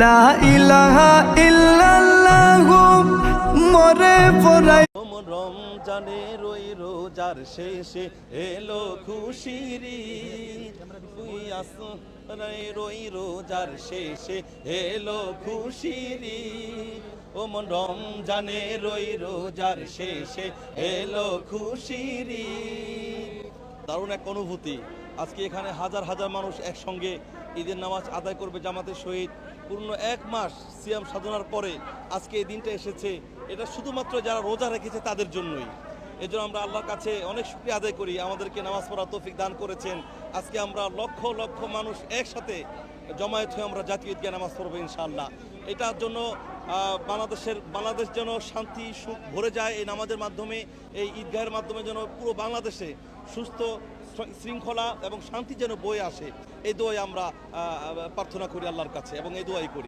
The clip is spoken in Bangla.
লা ইলাহা ইল্লাল্লাহু মরে পড়াই রমজানে রই রোজার শেষে এলো খুশির ঈদ। তুই আসরে রই রোজার শেষে এলো খুশির ঈদ। ও মন রমজানে রই রোজার শেষে এলো খুশির ঈদ। দারুণ এক অনুভূতি। আজকে এখানে হাজার হাজার মানুষ একসঙ্গে ঈদের নামাজ আদায় করবে জামাতের সহিত। পূর্ণ এক মাস সিয়াম সাধনার পরে আজকে এই দিনটা এসেছে। এটা শুধুমাত্র যারা রোজা রেখেছে তাদের জন্যই। এজন্য আমরা আল্লাহর কাছে অনেক শুকরিয়া আদায় করি, আমাদেরকে নামাজ পড়ার তৌফিক দান করেছেন। আজকে আমরা লক্ষ লক্ষ মানুষ একসাথে জমায়েত হয়ে আমরা জাতীয় ঈদগাহ নামাজ পড়বো ইনশাআল্লাহ। এটার জন্য বাংলাদেশ যেন শান্তি সুখ ভরে যায় এই নামাজের মাধ্যমে, এই ঈদগাহের মাধ্যমে যেন পুরো বাংলাদেশে সুস্থ শৃঙ্খলা এবং শান্তি যেন বয়ে আসে, এই দোয়াই আমরা প্রার্থনা করি আল্লাহর কাছে এবং এই দোয়াই করি।